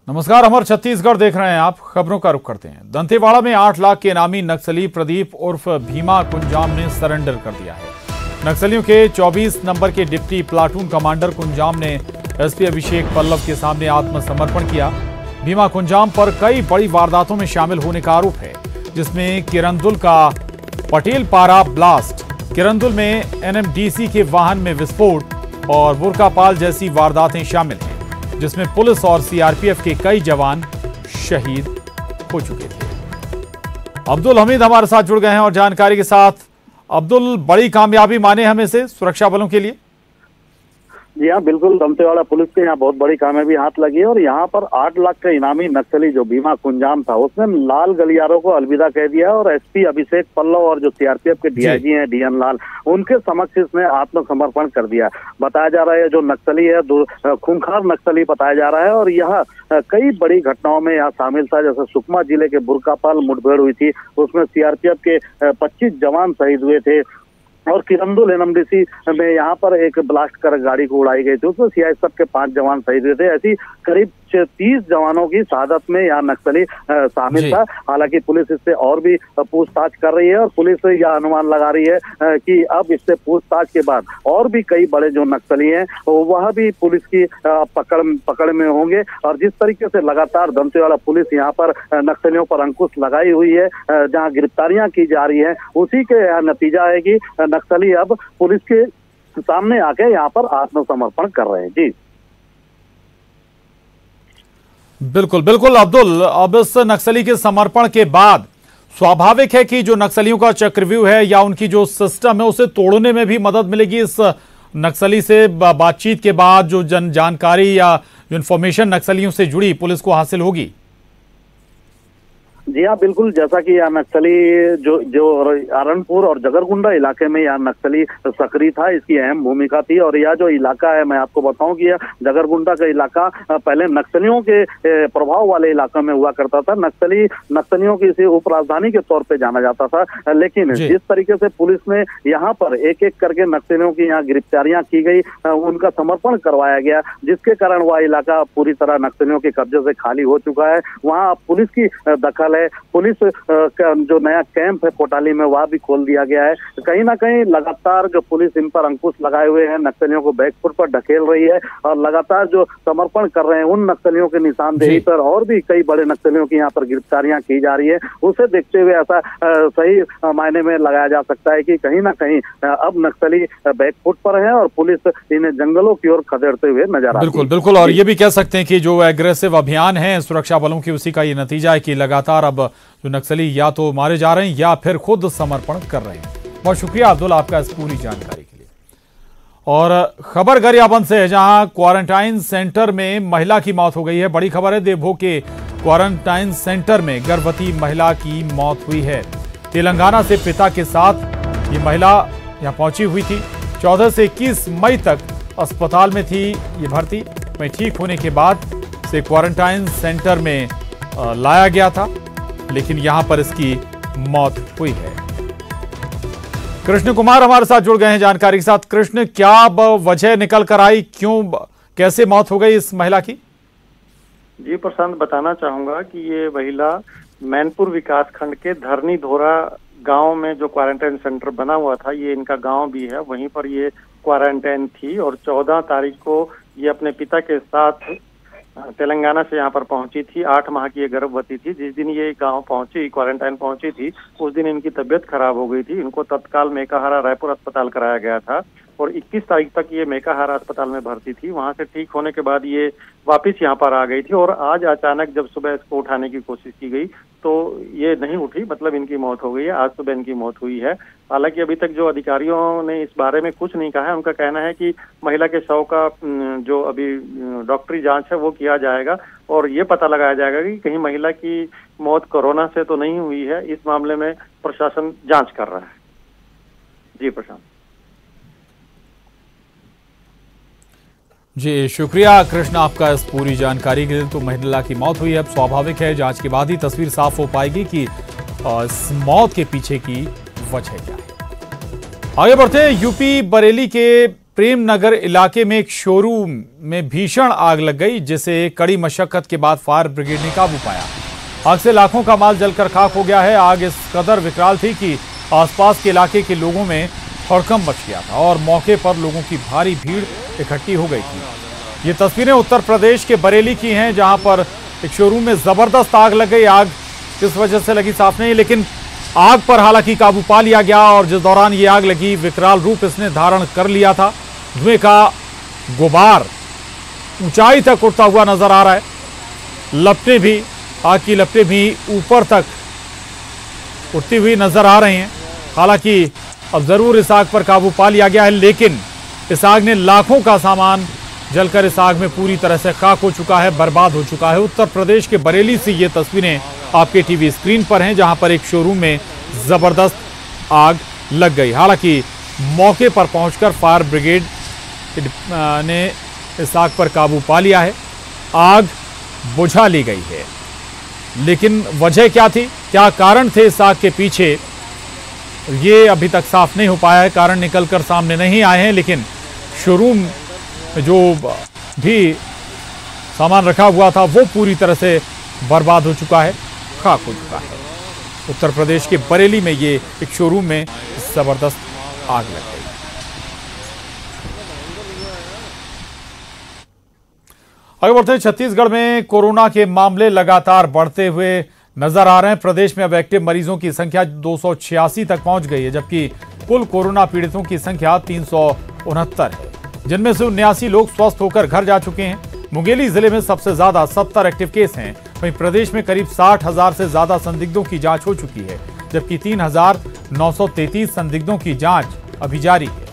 नमस्कार, अमर छत्तीसगढ़ देख रहे हैं आप। खबरों का रुख करते हैं। दंतेवाड़ा में 8 लाख के इनामी नक्सली प्रदीप उर्फ भीमा कुंजाम ने सरेंडर कर दिया है। नक्सलियों के 24 नंबर के डिप्टी प्लाटून कमांडर कुंजाम ने एसपी अभिषेक पल्लव के सामने आत्मसमर्पण किया। भीमा कुंजाम पर कई बड़ी वारदातों में शामिल होने का आरोप है, जिसमें किरंदुल का पटेल पारा ब्लास्ट, किरंदुल में एनएमडीसी के वाहन में विस्फोट और बुरकापाल जैसी वारदातें शामिल हैं, जिसमें पुलिस और सीआरपीएफ के कई जवान शहीद हो चुके थे। अब्दुल हमीद हमारे साथ जुड़ गए हैं और जानकारी के साथ। अब्दुल, बड़ी कामयाबी माने हमें से सुरक्षा बलों के लिए? जी हाँ, बिल्कुल। दंतेवाड़ा पुलिस के यहाँ बहुत बड़ी कामयाबी हाथ लगी है और यहाँ पर 8 लाख का इनामी नक्सली जो भीमा कुंजाम था, उसने लाल गलियारों को अलविदा कह दिया और एसपी अभिषेक पल्लव और जो सीआरपीएफ के डीआईजी हैं डीएन लाल, उनके समक्ष इसने आत्मसमर्पण कर दिया। बताया जा रहा है जो नक्सली है खूंखार नक्सली बताया जा रहा है और यह कई बड़ी घटनाओं में यहाँ शामिल था। जैसे सुकमा जिले के बुरकापाल मुठभेड़ हुई थी, उसमें सीआरपीएफ के 25 जवान शहीद हुए थे और किरंदुल एनएमडीसी में यहाँ पर एक ब्लास्ट कर गाड़ी को उड़ाई गई थी, उसमें सीआईएसएफ के 5 जवान शहीद हुए थे। ऐसी करीब 30 जवानों की शहादत में यहाँ नक्सली शामिल था। हालांकि पुलिस इससे और भी पूछताछ कर रही है और पुलिस यह अनुमान लगा रही है कि अब इससे पूछताछ के बाद और भी कई बड़े जो नक्सली हैं वह भी पुलिस की पकड़ में होंगे। और जिस तरीके से लगातार दंतेवाड़ा पुलिस यहाँ पर नक्सलियों पर अंकुश लगाई हुई है, जहाँ गिरफ्तारियां की जा रही है, उसी के नतीजा है कि नक्सली अब पुलिस के सामने आके यहाँ पर आत्मसमर्पण कर रहे हैं। जी बिल्कुल बिल्कुल अब्दुल, अब इस नक्सली के समर्पण के बाद स्वाभाविक है कि जो नक्सलियों का चक्रव्यूह है या उनकी जो सिस्टम है उसे तोड़ने में भी मदद मिलेगी। इस नक्सली से बातचीत के बाद जो जानकारी या जो इन्फॉर्मेशन नक्सलियों से जुड़ी पुलिस को हासिल होगी। जी हाँ, बिल्कुल। जैसा कि यहाँ नक्सली जो अरणपुर और जगरगुंडा इलाके में यहाँ नक्सली सक्रिय था, इसकी अहम भूमिका थी। और यह जो इलाका है, मैं आपको बताऊं कि यह जगरगुंडा का इलाका पहले नक्सलियों के प्रभाव वाले इलाका में हुआ करता था। नक्सलियों की इसे उप राजधानी के तौर पे जाना जाता था। लेकिन जिस तरीके से पुलिस ने यहाँ पर एक एक करके नक्सलियों की यहाँ गिरफ्तारियां की गई, उनका समर्पण करवाया गया, जिसके कारण वह इलाका पूरी तरह नक्सलियों के कब्जे से खाली हो चुका है। वहाँ पुलिस की दखल है। पुलिस का जो नया कैंप है कोटाली में, वह भी खोल दिया गया है। कहीं ना कहीं लगातार जो पुलिस इन पर अंकुश लगाए हुए हैं, नक्सलियों को बैकफुट पर ढकेल रही है और लगातार जो समर्पण कर रहे हैं उन नक्सलियों के निशानदेही पर और भी कई बड़े नक्सलियों की यहाँ पर गिरफ्तारियां की जा रही है। उसे देखते हुए ऐसा सही मायने में लगाया जा सकता है कि कहीं ना कहीं अब नक्सली बैकफुट पर है और पुलिस इन्हें जंगलों की ओर खदेड़ते हुए नजर आ रही है। बिल्कुल बिल्कुल। और ये भी कह सकते हैं कि जो एग्रेसिव अभियान है सुरक्षा बलों की, उसी का ये नतीजा है कि लगातार अब जो नक्सली या तो मारे जा रहे हैं या फिर खुद समर्पण कर रहे हैं। बहुत शुक्रिया अब्दुल आपका इस पूरी जानकारी के लिए। और खबर गरियाबंद से है, जहां क्वारंटाइन सेंटर में महिला की मौत हो गई है। बड़ी खबर है, देवभोग के क्वारंटाइन सेंटर में गर्भवती महिला की मौत हुई है। तेलंगाना से पिता के साथ ये महिला यहां पहुंची हुई थी। 14 से 21 मई तक अस्पताल में थी ये भर्ती। में ठीक होने के बाद से क्वारंटाइन सेंटर में लाया गया था, लेकिन यहां पर इसकी मौत हुई है। कृष्ण कुमार हमारे साथ जुड़ गए हैं जानकारी के साथ। कृष्ण, क्या वजह निकल कर आई, क्यों कैसे मौत हो गई इस महिला की? जी प्रशांत, बताना चाहूंगा कि ये महिला मैनपुर विकास खंड के धरनी धोरा गांव में जो क्वारंटाइन सेंटर बना हुआ था, ये इनका गांव भी है, वहीं पर ये क्वारंटाइन थी। और 14 तारीख को ये अपने पिता के साथ तेलंगाना से यहाँ पर पहुंची थी। 8 माह की ये गर्भवती थी। जिस दिन ये गांव पहुंची, क्वारंटाइन पहुंची थी, उस दिन इनकी तबीयत खराब हो गई थी। इनको तत्काल मेकाहारा रायपुर अस्पताल कराया गया था और 21 तारीख तक ये मेकाहारा अस्पताल में भर्ती थी। वहां से ठीक होने के बाद ये वापस यहाँ पर आ गई थी और आज अचानक जब सुबह इसको उठाने की कोशिश की गई तो ये नहीं उठी, मतलब इनकी मौत हो गई है। आज सुबह इनकी मौत हुई है। हालांकि अभी तक जो अधिकारियों ने इस बारे में कुछ नहीं कहा है। उनका कहना है कि महिला के शव का जो अभी डॉक्टरी जांच है वो किया जाएगा और ये पता लगाया जाएगा कि कहीं महिला की मौत कोरोना से तो नहीं हुई है। इस मामले में प्रशासन जांच कर रहा है। जी प्रशांत। जी शुक्रिया कृष्ण आपका इस पूरी जानकारी के लिए। तो महिला की मौत हुई है। अब स्वाभाविक है जांच के बाद ही तस्वीर साफ हो पाएगी कि इस मौत के पीछे की वजह क्या है। आगे बढ़ते हैं। यूपी बरेली के प्रेम नगर इलाके में एक शोरूम में भीषण आग लग गई, जिसे कड़ी मशक्कत के बाद फायर ब्रिगेड ने काबू पाया। आग से लाखों का माल जलकर खाक हो गया है। आग इस कदर विकराल थी कि आसपास के इलाके के लोगों में हड़कंप मच गया था और मौके पर लोगों की भारी भीड़ इकट्ठी हो गई थी। ये तस्वीरें उत्तर प्रदेश के बरेली की हैं, जहां पर एक शोरूम में जबरदस्त आग लग गई। आग किस वजह से लगी साफ नहीं, लेकिन आग पर हालांकि काबू पा लिया गया और जिस दौरान ये आग लगी विकराल रूप इसने धारण कर लिया था। धुएं का गुबार ऊंचाई तक उठता हुआ नजर आ रहा है। लपटें भी, आग की लपटें भी ऊपर तक उठती हुई नजर आ रही हैं। हालांकि अब जरूर इस आग पर काबू पा लिया गया है, लेकिन इस आग ने लाखों का सामान जलकर इस आग में पूरी तरह से खाक हो चुका है, बर्बाद हो चुका है। उत्तर प्रदेश के बरेली से ये तस्वीरें आपके टीवी स्क्रीन पर हैं, जहां पर एक शोरूम में जबरदस्त आग लग गई। हालांकि मौके पर पहुंचकर फायर ब्रिगेड ने इस आग पर काबू पा लिया है। आग बुझा ली गई है, लेकिन वजह क्या थी, क्या कारण थे इस आग के पीछे, ये अभी तक साफ नहीं हो पाया है। कारण निकलकर सामने नहीं आए हैं, लेकिन शोरूम में जो भी सामान रखा हुआ था वो पूरी तरह से बर्बाद हो चुका है, खाक हो चुका है। उत्तर प्रदेश के बरेली में ये एक शोरूम में जबरदस्त आग लग गई। आगे बढ़ते हैं। छत्तीसगढ़ में कोरोना के मामले लगातार बढ़ते हुए नजर आ रहे हैं। प्रदेश में अब एक्टिव मरीजों की संख्या 286 तक पहुंच गई है, जबकि कुल कोरोना पीड़ितों की संख्या 369 है, जिनमें से 79 लोग स्वस्थ होकर घर जा चुके हैं। मुंगेली जिले में सबसे ज्यादा 70 एक्टिव केस हैं। वहीं प्रदेश में करीब 60,000 से ज्यादा संदिग्धों की जांच हो चुकी है, जबकि 3,933 संदिग्धों की जांच अभी जारी है।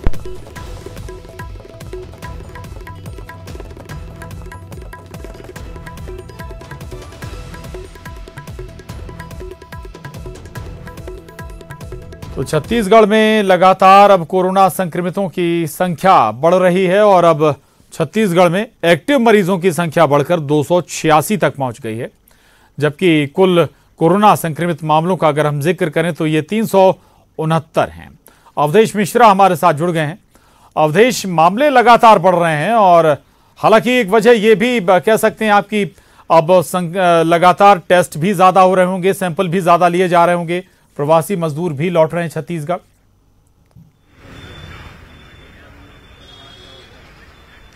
तो छत्तीसगढ़ में लगातार अब कोरोना संक्रमितों की संख्या बढ़ रही है और अब छत्तीसगढ़ में एक्टिव मरीजों की संख्या बढ़कर 286 तक पहुंच गई है, जबकि कुल कोरोना संक्रमित मामलों का अगर हम जिक्र करें तो ये 369 हैं। अवधेश मिश्रा हमारे साथ जुड़ गए हैं। अवधेश, मामले लगातार बढ़ रहे हैं और हालांकि एक वजह ये भी कह सकते हैं आपकी अब लगातार टेस्ट भी ज्यादा हो रहे होंगे, सैंपल भी ज्यादा लिए जा रहे होंगे, प्रवासी मजदूर भी लौट रहे हैं छत्तीसगढ़।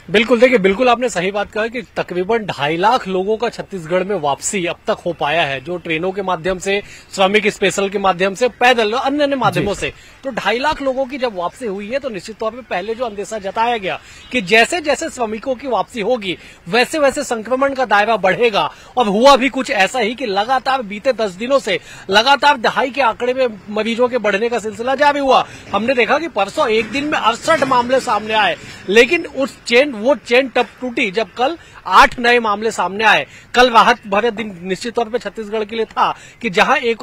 बिल्कुल, देखिए बिल्कुल आपने सही बात कहा कि तकरीबन 2.5 लाख लोगों का छत्तीसगढ़ में वापसी अब तक हो पाया है, जो ट्रेनों के माध्यम से, श्रमिक स्पेशल के माध्यम से, पैदल अन्य अन्य माध्यमों से। तो 2.5 लाख लोगों की जब वापसी हुई है तो निश्चित तौर पे पहले जो अंदेशा जताया गया कि जैसे जैसे श्रमिकों की वापसी होगी वैसे वैसे संक्रमण का दायरा बढ़ेगा, और हुआ भी कुछ ऐसा ही कि लगातार बीते 10 दिनों से लगातार 2.5 के आंकड़े में मरीजों के बढ़ने का सिलसिला जारी हुआ। हमने देखा कि परसों एक दिन में 68 मामले सामने आए, लेकिन वो चेन तब टूटी जब कल 8 नए मामले सामने आए। कल राहत भरे दिन निश्चित तौर पे छत्तीसगढ़ के लिए था कि जहां एक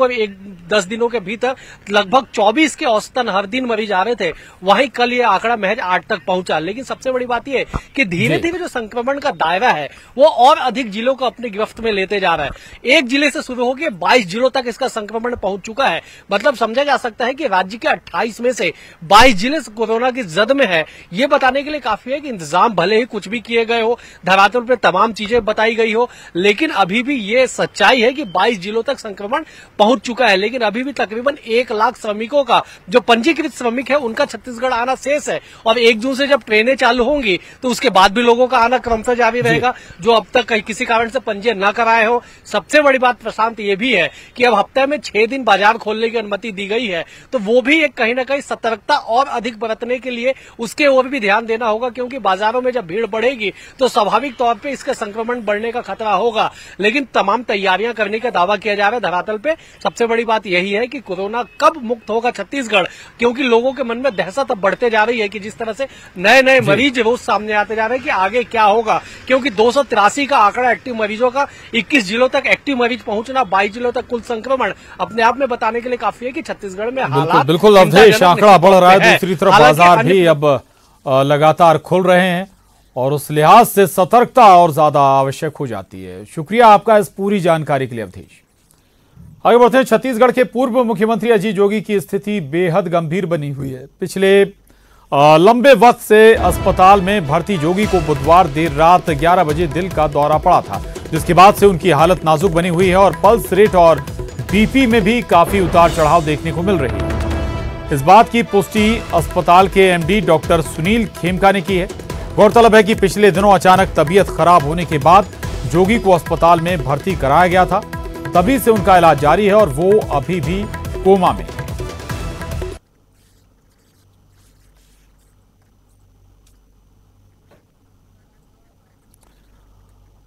10 दिनों के भीतर लगभग 24 के औसतन हर दिन मरीज आ रहे थे, वहीं कल ये आंकड़ा महज 8 तक पहुंचा। लेकिन सबसे बड़ी बात यह है कि धीरे धीरे जो संक्रमण का दायरा है वो और अधिक जिलों को अपनी गिरफ्त में लेते जा रहा है। एक जिले से शुरू होकर 22 जिलों तक इसका संक्रमण पहुंच चुका है। मतलब समझा जा सकता है कि राज्य के 28 में से 22 जिले कोरोना की जद में है। ये बताने के लिए काफी है कि इंतजाम भले ही कुछ भी किए गए हो, धरातल पे तमाम चीजें बताई गई हो, लेकिन अभी भी ये सच्चाई है कि 22 जिलों तक संक्रमण पहुंच चुका है। लेकिन अभी भी तकरीबन 1 लाख श्रमिकों का, जो पंजीकृत श्रमिक है, उनका छत्तीसगढ़ आना शेष है। और 1 जून से जब ट्रेनें चालू होंगी तो उसके बाद भी लोगों का आना क्रमशः जारी रहेगा, जो अब तक किसी कारण से पंजीयन न कराए हो। सबसे बड़ी बात प्रशांत ये भी है कि अब हफ्ते में 6 दिन बाजार खोलने की अनुमति दी गई है, तो वो भी एक कहीं ना कहीं सतर्कता और अधिक बरतने के लिए उसके ओर भी ध्यान देना होगा, क्योंकि बाजारों में जब भीड़ बढ़ेगी तो स्वाभाविक तौर पे इसका संक्रमण बढ़ने का खतरा होगा। लेकिन तमाम तैयारियां करने का दावा किया जा रहा है धरातल पे। सबसे बड़ी बात यही है कि कोरोना कब मुक्त होगा छत्तीसगढ़, क्योंकि लोगों के मन में दहशत अब बढ़ते जा रही है कि जिस तरह से नए नए मरीज रोज सामने आते जा रहे हैं कि आगे क्या होगा। क्योंकि 283 का आंकड़ा एक्टिव मरीजों का, 21 जिलों तक एक्टिव मरीज पहुंचना, 22 जिलों तक कुल संक्रमण अपने आप में बताने के लिए काफी है कि छत्तीसगढ़ में हालात बिल्कुल अवधेश, आंकड़ा बढ़ रहा है। दूसरी तरफ बाजार भी अब लगातार खुल रहे हैं और उस लिहाज से सतर्कता और ज्यादा आवश्यक हो जाती है। शुक्रिया आपका इस पूरी जानकारी के लिए अवधेश। आगे बढ़ते हैं। छत्तीसगढ़ के पूर्व मुख्यमंत्री अजीत जोगी की स्थिति बेहद गंभीर बनी हुई है। पिछले लंबे वक्त से अस्पताल में भर्ती जोगी को बुधवार देर रात 11 बजे दिल का दौरा पड़ा था, जिसके बाद से उनकी हालत नाजुक बनी हुई है और पल्स रेट और बीपी में भी काफी उतार चढ़ाव देखने को मिल रही है। इस बात की पुष्टि अस्पताल के एमडी डॉक्टर सुनील खेमका ने की है। गौरतलब है कि पिछले दिनों अचानक तबीयत खराब होने के बाद जोगी को अस्पताल में भर्ती कराया गया था। तभी से उनका इलाज जारी है और वो अभी भी कोमा में है।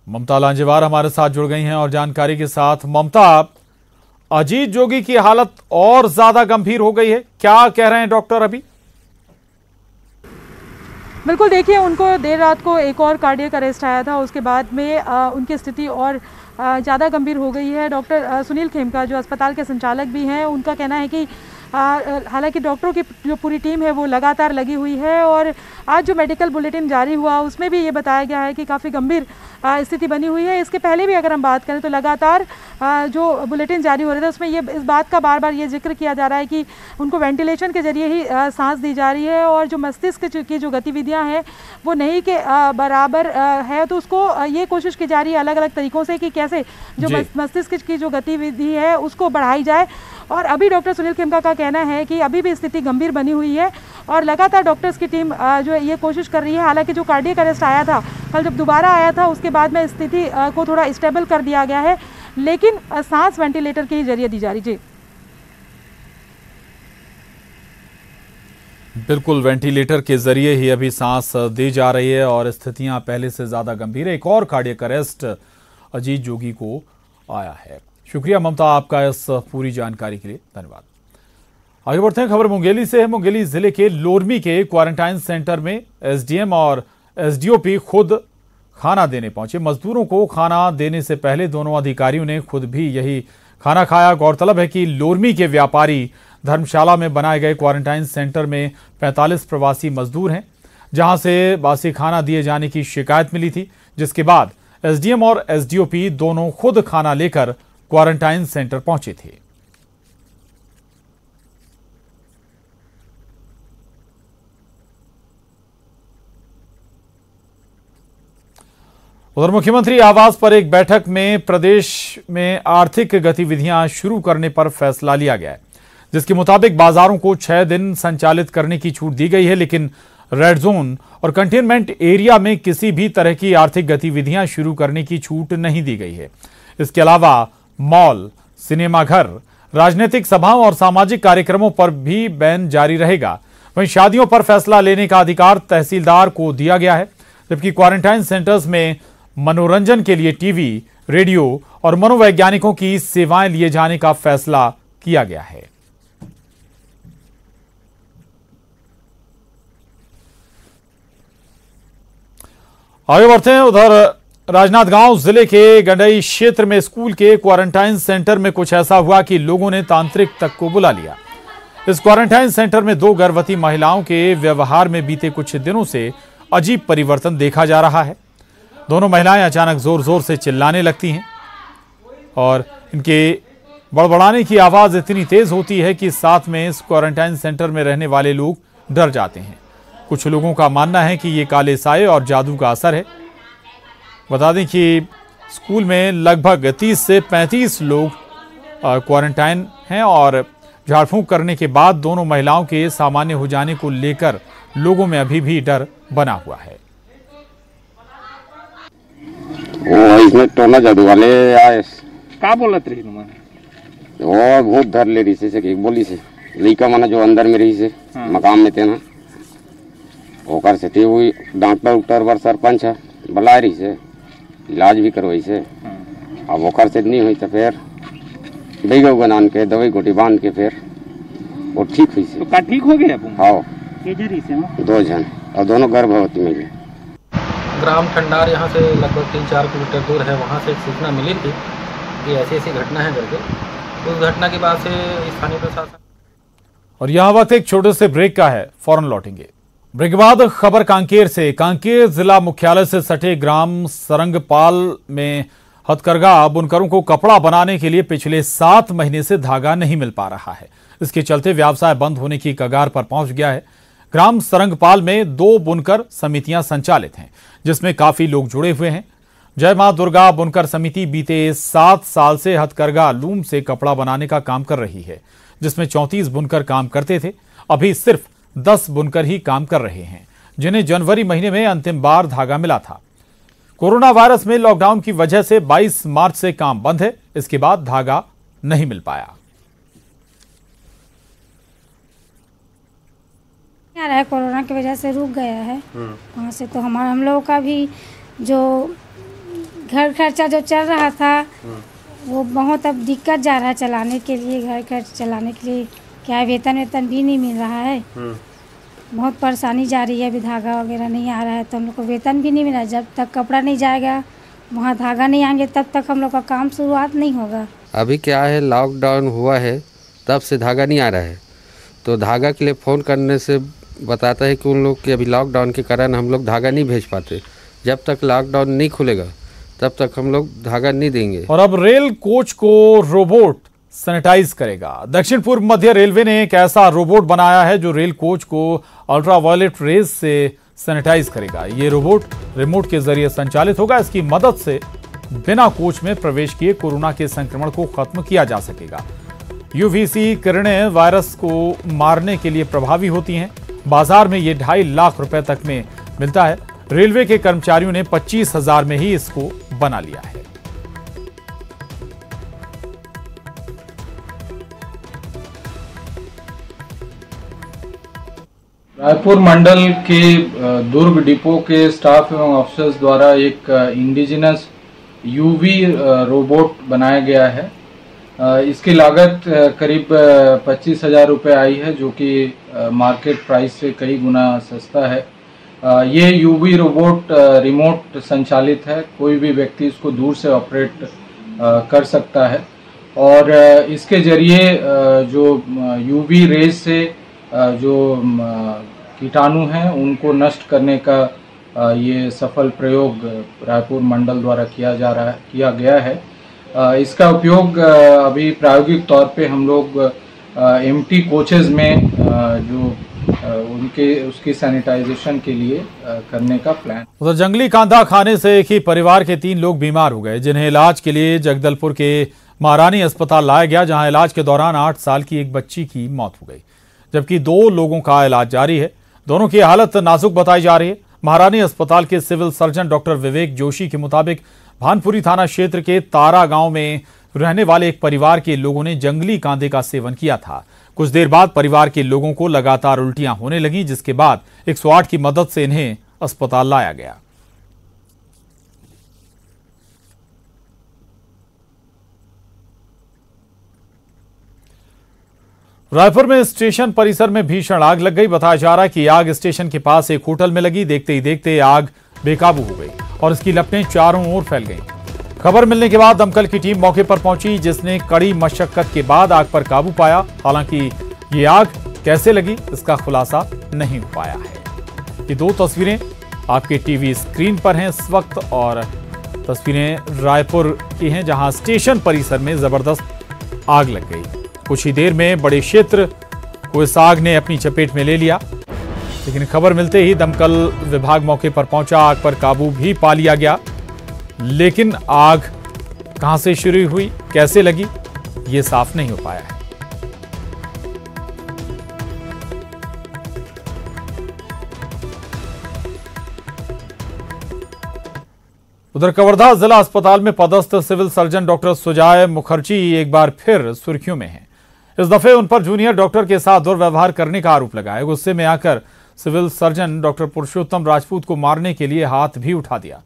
ममता लांजेवार हमारे साथ जुड़ गई हैं और जानकारी के साथ। ममता, अजीत जोगी की हालत और ज्यादा गंभीर हो गई है, क्या कह रहे हैं डॉक्टर अभी? बिल्कुल, देखिए उनको देर रात को एक और कार्डियक अरेस्ट आया था, उसके बाद में उनकी स्थिति और ज़्यादा गंभीर हो गई है। डॉक्टर सुनील खेमका जो अस्पताल के संचालक भी हैं, उनका कहना है कि हालांकि डॉक्टरों की जो पूरी टीम है वो लगातार लगी हुई है और आज जो मेडिकल बुलेटिन जारी हुआ उसमें भी ये बताया गया है कि काफ़ी गंभीर स्थिति बनी हुई है। इसके पहले भी अगर हम बात करें तो लगातार जो बुलेटिन जारी हो रहे थे उसमें ये इस बात का बार बार ये जिक्र किया जा रहा है कि उनको वेंटिलेशन के जरिए ही सांस दी जा रही है और जो मस्तिष्क की जो गतिविधियां हैं वो नहीं के बराबर है, तो उसको ये कोशिश की जा रही है अलग अलग तरीक़ों से कि कैसे जो मस्तिष्क की जो गतिविधि है उसको बढ़ाई जाए। और अभी डॉक्टर सुनील खेमका का कहना है कि अभी भी स्थिति गंभीर बनी हुई है और लगातार डॉक्टर्स की टीम जो ये कोशिश कर रही है। हालांकि जो कार्डियक अरेस्ट आया था कल, जब दोबारा आया था उसके बाद में स्थिति को थोड़ा स्टेबल कर दिया गया है, लेकिन सांस वेंटिलेटर के जरिए दी जा रही। जी बिल्कुल, वेंटिलेटर के जरिए ही अभी सांस दी जा रही है और स्थितियां पहले से ज्यादा गंभीर है। एक और कार्डियक अरेस्ट अजीत जोगी को आया है। शुक्रिया ममता आपका इस पूरी जानकारी के लिए, धन्यवाद। आगे बढ़ते हैं, खबर मुंगेली से है। मुंगेली जिले के लोरमी के क्वारंटाइन सेंटर में एसडीएम और एसडीओपी खुद खाना देने पहुंचे। मजदूरों को खाना देने से पहले दोनों अधिकारियों ने खुद भी यही खाना खाया। गौरतलब है कि लोरमी के व्यापारी धर्मशाला में बनाए गए क्वारंटाइन सेंटर में 45 प्रवासी मजदूर हैं, जहां से बासी खाना दिए जाने की शिकायत मिली थी, जिसके बाद एसडीएम और एसडीओपी दोनों खुद खाना लेकर क्वारंटाइन सेंटर पहुंचे थे। उधर मुख्यमंत्री आवास पर एक बैठक में प्रदेश में आर्थिक गतिविधियां शुरू करने पर फैसला लिया गया है, जिसके मुताबिक बाजारों को 6 दिन संचालित करने की छूट दी गई है, लेकिन रेड जोन और कंटेनमेंट एरिया में किसी भी तरह की आर्थिक गतिविधियां शुरू करने की छूट नहीं दी गई है। इसके अलावा मॉल, सिनेमाघर, राजनीतिक सभाओं और सामाजिक कार्यक्रमों पर भी बैन जारी रहेगा। वहीं शादियों पर फैसला लेने का अधिकार तहसीलदार को दिया गया है, जबकि क्वारंटाइन सेंटर्स में मनोरंजन के लिए टीवी, रेडियो और मनोवैज्ञानिकों की सेवाएं लिए जाने का फैसला किया गया है। आगे बढ़ते हैं, उधर राजनांदगांव जिले के गंडई क्षेत्र में स्कूल के क्वारंटाइन सेंटर में कुछ ऐसा हुआ कि लोगों ने तांत्रिक तक को बुला लिया। इस क्वारंटाइन सेंटर में 2 गर्भवती महिलाओं के व्यवहार में बीते कुछ दिनों से अजीब परिवर्तन देखा जा रहा है। दोनों महिलाएं अचानक जोर जोर से चिल्लाने लगती हैं और इनके बड़बड़ाने की आवाज इतनी तेज होती है कि साथ में इस क्वारंटाइन सेंटर में रहने वाले लोग डर जाते हैं। कुछ लोगों का मानना है कि ये काले साए और जादू का असर है। बता दें कि स्कूल में लगभग 30 से 35 लोग क्वारंटाइन हैं और झाड़ फूंक करने के बाद दोनों महिलाओं के सामान्य हो जाने को लेकर लोगों में अभी भी डर बना हुआ है। इसमें टोना जादू वाले आए का बोलत रही तुम्हारे वो बहुत धर ले रही से एक बोली से लड़का माना जो अंदर में रही से मकाम में थे ना होकर से थी हुई डॉक्टर उक्टर बर सरपंच है बुला रही से इलाज भी करवाई से। अब होकर से नहीं हुई तो फिर बेगो बनान के दवाई गोटी बांध के फिर वो ठीक हुई से। तो का ठीक हो गया? हाँ, के जरी से 2 जन और दोनों गर्भवती में। ग्राम ठंडार यहाँ से लगभग 3-4 किलोमीटर दूर है। वहाँ से एक सूचना मिली थी कि ऐसी ऐसी घटना है करके। उस घटना के बाद से स्थानीय प्रशासन और यहाँ वक्त एक छोटे से ब्रेक का है, फौरन लौटेंगे। ब्रेक के बाद खबर कांकेर से। कांकेर जिला मुख्यालय से सटे ग्राम सरंगपाल में हथकरघा बुनकरों को कपड़ा बनाने के लिए पिछले 7 महीने से धागा नहीं मिल पा रहा है। इसके चलते व्यवसाय बंद होने की कगार पर पहुंच गया है। ग्राम सरंगपाल में 2 बुनकर समितियां संचालित हैं, जिसमें काफी लोग जुड़े हुए हैं। जय मां दुर्गा बुनकर समिति बीते 7 साल से हथकरघा लूम से कपड़ा बनाने का काम कर रही है, जिसमें 34 बुनकर काम करते थे। अभी सिर्फ 10 बुनकर ही काम कर रहे हैं, जिन्हें जनवरी महीने में अंतिम बार धागा मिला था। कोरोना वायरस में लॉकडाउन की वजह से 22 मार्च से काम बंद है। इसके बाद धागा नहीं मिल पाया। आ रहा है, कोरोना की वजह से रुक गया है। वहाँ से तो हम लोगों का भी जो घर खर्चा जो चल रहा था वो बहुत अब दिक्कत जा रहा है चलाने के लिए। घर खर्च चलाने के लिए क्या है, वेतन भी नहीं मिल रहा है। बहुत परेशानी जा रही है। अभी धागा वगैरह नहीं आ रहा है तो हम लोग को वेतन भी नहीं मिला। जब तक कपड़ा नहीं जाएगा, वहाँ धागा नहीं आएंगे, तब तक हम लोग का काम शुरुआत नहीं होगा। अभी क्या है, लॉकडाउन हुआ है तब से धागा नहीं आ रहा है, तो धागा के लिए फ़ोन करने से बताता है कि उन लोग के अभी लॉकडाउन के कारण हम लोग धागा नहीं भेज पाते। जब तक लॉकडाउन नहीं खुलेगा तब तक हम लोग धागा नहीं देंगे। और अब रेल कोच को रोबोट सैनिटाइज करेगा। दक्षिण पूर्व मध्य रेलवे ने एक ऐसा रोबोट बनाया है जो रेल कोच को अल्ट्रावायलेट रेज से सैनिटाइज करेगा। ये रोबोट रिमोट के जरिए संचालित होगा। इसकी मदद से बिना कोच में प्रवेश किए कोरोना के संक्रमण को खत्म किया जा सकेगा। यूवीसी किरणें वायरस को मारने के लिए प्रभावी होती हैं। बाजार में ये 2.5 लाख रुपए तक में मिलता है। रेलवे के कर्मचारियों ने 25,000 में ही इसको बना लिया है। रायपुर मंडल के दुर्ग डिपो के स्टाफ एवं ऑफिसर्स द्वारा एक इंडिजिनस यूवी रोबोट बनाया गया है। इसकी लागत करीब 25,000 रुपये आई है, जो कि मार्केट प्राइस से कई गुना सस्ता है। ये यूवी रोबोट रिमोट संचालित है। कोई भी व्यक्ति इसको दूर से ऑपरेट कर सकता है और इसके जरिए जो यूवी रेज से जो कीटाणु हैं उनको नष्ट करने का ये सफल प्रयोग रायपुर मंडल द्वारा किया गया है। इसका उपयोग अभी प्रायोगिक तौर पे हम लोग एम्प्टी कोचेज में जो उसकी सैनिटाइजेशन के लिए करने का प्लान। उधर जंगली कांधा खाने से एक ही परिवार के 3 लोग बीमार हो गए, जिन्हें इलाज के लिए जगदलपुर के महारानी अस्पताल लाया गया, जहां इलाज के दौरान 8 साल की एक बच्ची की मौत हो गई, जबकि 2 लोगों का इलाज जारी है। दोनों की हालत नाजुक बताई जा रही है। महारानी अस्पताल के civil surgeon doctor Vivek Joshi के मुताबिक भानपुरी थाना क्षेत्र के तारा गांव में रहने वाले एक परिवार के लोगों ने जंगली कांधे का सेवन किया था। कुछ देर बाद परिवार के लोगों को लगातार उल्टियां होने लगी, जिसके बाद 108 की मदद से इन्हें अस्पताल लाया गया। रायपुर में स्टेशन परिसर में भीषण आग लग गई। बताया जा रहा है कि आग स्टेशन के पास एक होटल में लगी। देखते ही देखते आग बेकाबू हो गई और इसकी लपटें चारों ओर फैल गईं। खबर मिलने के बाद दमकल की टीम मौके पर पहुंची, जिसने कड़ी मशक्कत के बाद आग पर काबू पाया। हालांकि ये आग कैसे लगी इसका खुलासा नहीं हो पाया है। ये 2 तस्वीरें आपके टीवी स्क्रीन पर हैं इस वक्त और तस्वीरें रायपुर की हैं, जहां स्टेशन परिसर में जबरदस्त आग लग गई। कुछ ही देर में बड़े क्षेत्र को इस आग ने अपनी चपेट में ले लिया, लेकिन खबर मिलते ही दमकल विभाग मौके पर पहुंचा। आग पर काबू भी पा लिया गया, लेकिन आग कहां से शुरू हुई, कैसे लगी, ये साफ नहीं हो पाया है। उधर कवर्धा जिला अस्पताल में पदस्थ civil surgeon doctor Sujay Mukherjee एक बार फिर सुर्खियों में हैं। इस दफे उन पर जूनियर डॉक्टर के साथ दुर्व्यवहार करने का आरोप लगा है। गुस्से में आकर सिविल सर्जन डॉक्टर पुरुषोत्तम राजपूत को मारने के लिए हाथ भी उठा दिया।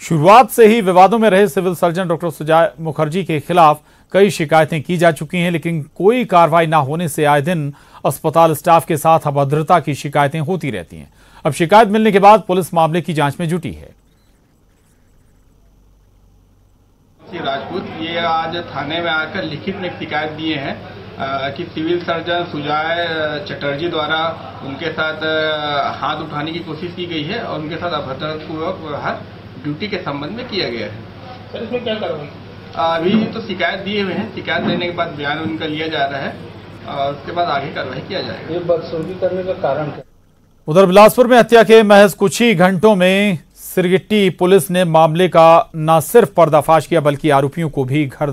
शुरुआत से ही विवादों में रहे civil surgeon doctor Sujay Mukherjee के खिलाफ कई शिकायतें की जा चुकी हैं, लेकिन कोई कार्रवाई न होने से आए दिन अस्पताल स्टाफ के साथ अभद्रता की शिकायतें होती रहती हैं। अब शिकायत मिलने के बाद पुलिस मामले की जांच में जुटी है। राजपूत ये आज थाने में आकर लिखित में शिकायत दिए हैं कि सिविल सर्जन सुजय चटर्जी द्वारा उनके साथ हाथ उठाने की कोशिश की गई है और उनके साथ अभद्रतापूर्वक व्यवहार ड्यूटी के संबंध में किया गया है। सर, इसमें क्या कार्रवाई? अभी तो शिकायत दिए हुए हैं। शिकायत देने के बाद बयान उनका लिया जा रहा है और उसके बाद आगे कार्रवाई किया जाएगा। ये बदसलूकी करने का कारण क्या? उधर बिलासपुर में हत्या के महज कुछ ही घंटों में सिरगिट्टी पुलिस ने मामले का न सिर्फ पर्दाफाश किया बल्कि आरोपियों को भी घर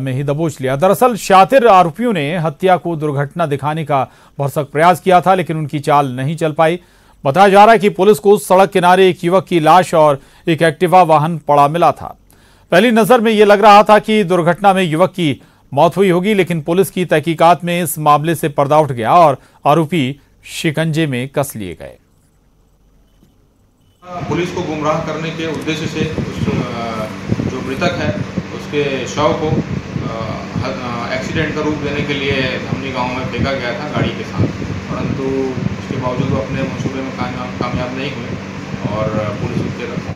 में ही दबोच लिया। दरअसल शातिर आरोपियों ने हत्या को दुर्घटना दिखाने का भरसक प्रयास किया था, लेकिन उनकी चाल नहीं चल पाई। बताया जा रहा है कि पुलिस को सड़क किनारे एक युवक की लाश और एक एक्टिवा वाहन पड़ा मिला था। पहली नजर में यह लग रहा था कि दुर्घटना में युवक की मौत हुई होगी, लेकिन पुलिस की तहकीकात में इस मामले से पर्दा उठ गया और आरोपी शिकंजे में कस लिए गए। पुलिस को गुमराह करने के उद्देश्य से जो मृतक है उसके शव को एक्सीडेंट का रूप देने के लिए धमनी गांव में फेंका गया था गाड़ी के साथ, परंतु उसके बावजूद वो अपने मंसूबे में कामयाब नहीं हुए और पुलिस उसके रखा।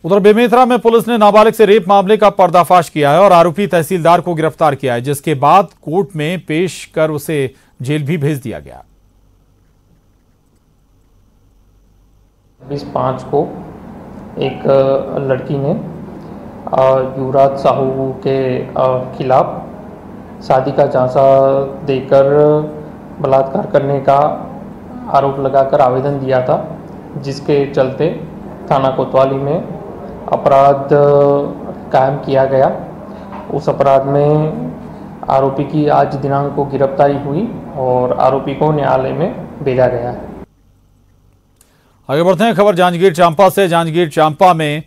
उधर बेमेतरा में पुलिस ने नाबालिग से रेप मामले का पर्दाफाश किया है और आरोपी तहसीलदार को गिरफ्तार किया है, जिसके बाद कोर्ट में पेश कर उसे जेल भी भेज दिया गया। 25 को एक लड़की ने युवराज साहू के खिलाफ शादी का झांसा देकर बलात्कार करने का आरोप लगाकर आवेदन दिया था, जिसके चलते थाना कोतवाली में अपराध कायम किया गया। उस अपराध में आरोपी की आज दिनांक को गिरफ्तारी हुई और आरोपी को न्यायालय में भेजा गया है। आगे बढ़ते हैं खबर जांजगीर चांपा से। जांजगीर चांपा में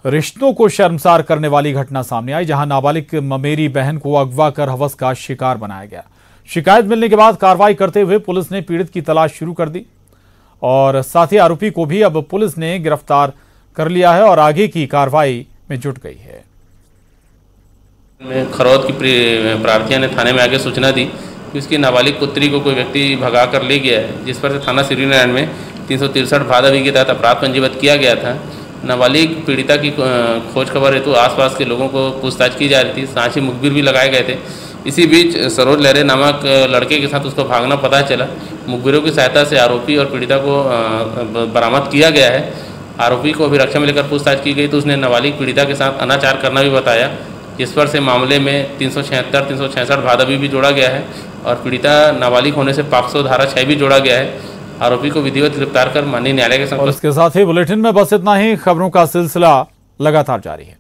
रिश्तों को शर्मसार करने वाली घटना सामने आई, जहां नाबालिग ममेरी बहन को अगवा कर हवस का शिकार बनाया गया। शिकायत मिलने के बाद कार्रवाई करते हुए पुलिस ने पीड़ित की तलाश शुरू कर दी और साथ ही आरोपी को भी अब पुलिस ने गिरफ्तार कर लिया है और आगे की कार्रवाई में जुट गई है। खरौद की प्रार्थिया ने थाने में आगे सूचना दी कि उसकी नाबालिग पुत्री को कोई व्यक्ति भगा कर ले गया है, जिस पर से थाना श्रीनारायण में 363 भादवी के तहत अपराध पंजीबद्ध किया गया था। नाबालिग पीड़िता की खोज खबर हेतु आसपास के लोगों को पूछताछ की जा रही थी, साथ ही मुखबिर भी लगाए गए थे। इसी बीच सरोज लहरे नामक लड़के के साथ उसको भागना पता चला। मुखबिरों की सहायता से आरोपी और पीड़िता को बरामद किया गया है। आरोपी को अभिरक्षा में लेकर पूछताछ की गई तो उसने नाबालिग पीड़िता के साथ अनाचार करना भी बताया, जिस पर से मामले में 366 भादवी भी जोड़ा गया है और पीड़िता नाबालिग होने से पॉक्सो धारा 6 भी जोड़ा गया है। आरोपी को विधिवत गिरफ्तार कर माननीय न्यायालय के और इसके साथ ही बुलेटिन में बस इतना ही। खबरों का सिलसिला लगातार जारी है।